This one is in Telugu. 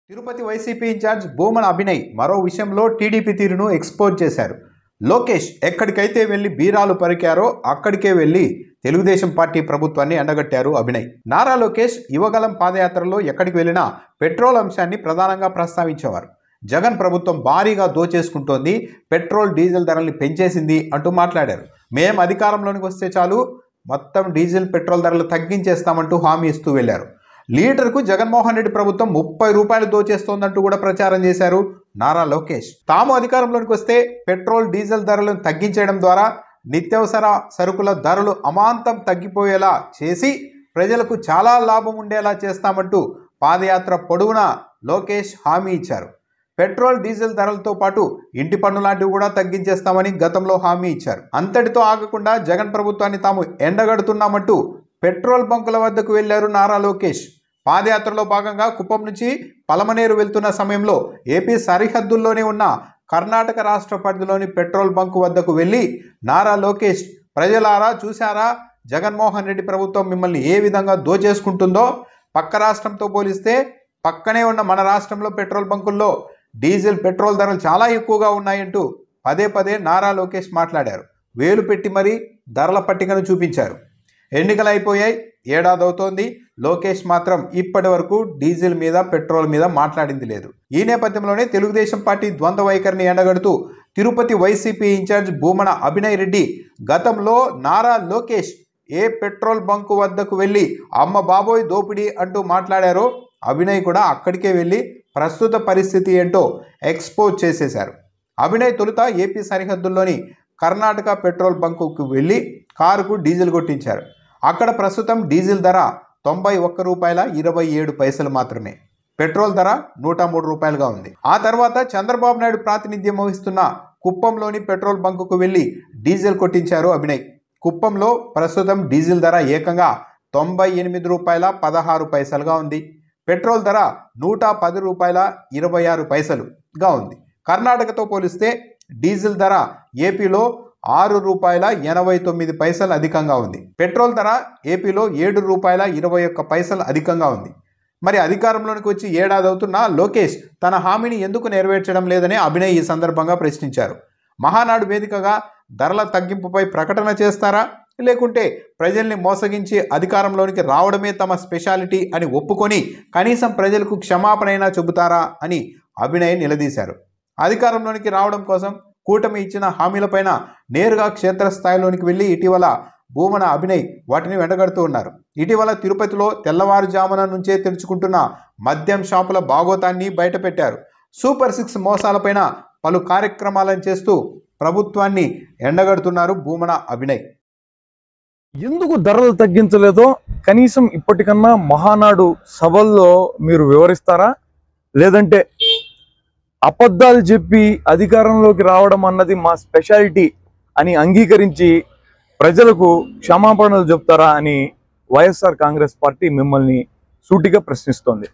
తిరుపతి వైసీపీ ఇన్ఛార్జ్ భూమన అభినయ్ మరో విషయంలో టీడీపీ తీరును ఎక్స్పోజ్ చేశారు. లోకేష్ ఎక్కడికైతే వెళ్లి బీరాలు పరికారో అక్కడికే వెళ్లి తెలుగుదేశం పార్టీ ప్రభుత్వాన్ని ఎండగట్టారు అభినయ్. నారా లోకేష్ యువగలం పాదయాత్రలో ఎక్కడికి వెళ్లినా పెట్రోల్ అంశాన్ని ప్రధానంగా ప్రస్తావించేవారు. జగన్ ప్రభుత్వం భారీగా దోచేసుకుంటోంది, పెట్రోల్ డీజిల్ ధరల్ని పెంచేసింది అంటూ మాట్లాడారు. మేం అధికారంలోనికి వస్తే చాలు మొత్తం డీజిల్ పెట్రోల్ ధరలు తగ్గించేస్తామంటూ హామీ ఇస్తూ వెళ్లారు. లీటర్కు జగన్మోహన్ రెడ్డి ప్రభుత్వం 30 రూపాయలు దోచేస్తోందంటూ కూడా ప్రచారం చేశారు నారా లోకేష్. తాము అధికారంలోకి వస్తే పెట్రోల్ డీజిల్ ధరలను తగ్గించడం ద్వారా నిత్యావసర సరుకుల ధరలు అమాంతం తగ్గిపోయేలా చేసి ప్రజలకు చాలా లాభం ఉండేలా చేస్తామంటూ పాదయాత్ర పొడవునా లోకేష్ హామీ ఇచ్చారు. పెట్రోల్ డీజిల్ ధరలతో పాటు ఇంటి పన్ను లాంటివి కూడా తగ్గించేస్తామని గతంలో హామీ ఇచ్చారు. అంతటితో ఆగకుండా జగన్ ప్రభుత్వాన్ని తాము ఎండగడుతున్నామంటూ పెట్రోల్ బంకుల వద్దకు వెళ్లారు నారా లోకేష్. పాదయాత్రలో భాగంగా కుప్పం నుంచి పలమనేరు వెళ్తున్న సమయంలో ఏపీ సరిహద్దుల్లోనే ఉన్న కర్ణాటక రాష్ట్ర పరిధిలోని పెట్రోల్ బంకు వద్దకు వెళ్లి నారా లోకేష్, ప్రజలారా చూశారా జగన్మోహన్ రెడ్డి ప్రభుత్వం మిమ్మల్ని ఏ విధంగా దోచేసుకుంటుందో, పక్క రాష్ట్రంతో పోలిస్తే పక్కనే ఉన్న మన రాష్ట్రంలో పెట్రోల్ బంకుల్లో డీజిల్ పెట్రోల్ ధరలు చాలా ఎక్కువగా ఉన్నాయంటూ పదే పదే నారా లోకేష్ మాట్లాడారు. వేలు పెట్టి మరీ ధరల పట్టికను చూపించారు. ఎన్నికలు అయిపోయాయి, ఏడాది అవుతోంది, లోకేష్ మాత్రం ఇప్పటి వరకు డీజిల్ మీద పెట్రోల్ మీద మాట్లాడింది లేదు. ఈ నేపథ్యంలోనే తెలుగుదేశం పార్టీ ద్వంద్వ వైఖరిని ఎండగడుతూ తిరుపతి వైసీపీ ఇన్ఛార్జ్ భూమన అభినయ్ రెడ్డి గతంలో నారా లోకేష్ ఏ పెట్రోల్ బంకు వద్దకు వెళ్ళి అమ్మ బాబోయ్ దోపిడీ అంటూ మాట్లాడారో అభినయ్ కూడా అక్కడికే వెళ్ళి ప్రస్తుత పరిస్థితి ఏంటో ఎక్స్పోజ్ చేసేశారు. అభినయ్ తొలుత ఏపీ సరిహద్దుల్లోని కర్ణాటక పెట్రోల్ బంకుకు వెళ్ళి కారుకు డీజిల్ కొట్టించారు. అక్కడ ప్రస్తుతం డీజిల్ ధర 91 రూపాయల 27 పైసలు మాత్రమే, పెట్రోల్ ధర 103 రూపాయలుగా ఉంది. ఆ తర్వాత చంద్రబాబు నాయుడు ప్రాతినిధ్యం వహిస్తున్న కుప్పంలోని పెట్రోల్ బంకుకు వెళ్ళి డీజిల్ కొట్టించారు అభినయ్. కుప్పంలో ప్రస్తుతం డీజిల్ ధర ఏకంగా 98 రూపాయల 16 పైసలుగా ఉంది. పెట్రోల్ ధర 110 రూపాయల 26 పైసలుగా ఉంది. కర్ణాటకతో పోలిస్తే డీజిల్ ధర ఏపీలో 6 రూపాయల 89 పైసలు అధికంగా ఉంది. పెట్రోల్ ధర ఏపీలో 7 రూపాయల 21 పైసలు అధికంగా ఉంది. మరి అధికారంలోనికి వచ్చి ఏడాది అవుతున్నా లోకేష్ తన హామీని ఎందుకు నెరవేర్చడం లేదని అభినయ్ ఈ సందర్భంగా ప్రశ్నించారు. మహానాడు వేదికగా ధరల తగ్గింపుపై ప్రకటన చేస్తారా, లేకుంటే ప్రజల్ని మోసగించి అధికారంలోనికి రావడమే తమ స్పెషాలిటీ అని ఒప్పుకొని కనీసం ప్రజలకు క్షమాపణైనా చెబుతారా అని అభినయ్ నిలదీశారు. అధికారంలోనికి రావడం కోసం కూటమి ఇచ్చిన హామీలపైన నేరుగా క్షేత్రస్థాయిలోనికి వెళ్ళి ఇటీవల భూమన అభినయ్ వాటిని వెంటగడుతూ ఉన్నారు. ఇటీవల తిరుపతిలో తెల్లవారుజామున నుంచే తెరుచుకుంటున్న మద్యం షాపుల బాగోతాన్ని బయటపెట్టారు. సూపర్ 6 మోసాలపైన పలు కార్యక్రమాలను చేస్తూ ప్రభుత్వాన్ని ఎండగడుతున్నారు భూమన అభినయ్. ఎందుకు ధరలు తగ్గించలేదో కనీసం ఇప్పటికన్నా మహానాడు సభల్లో మీరు వివరిస్తారా? లేదంటే అబద్ధాలు చెప్పి అధికారంలోకి రావడం అన్నది మా స్పెషాలిటీ అని అంగీకరించి ప్రజలకు క్షమాపణలు చెప్తారా అని వైఎస్ఆర్ కాంగ్రెస్ పార్టీ మిమ్మల్ని సూటిగా ప్రశ్నిస్తోంది.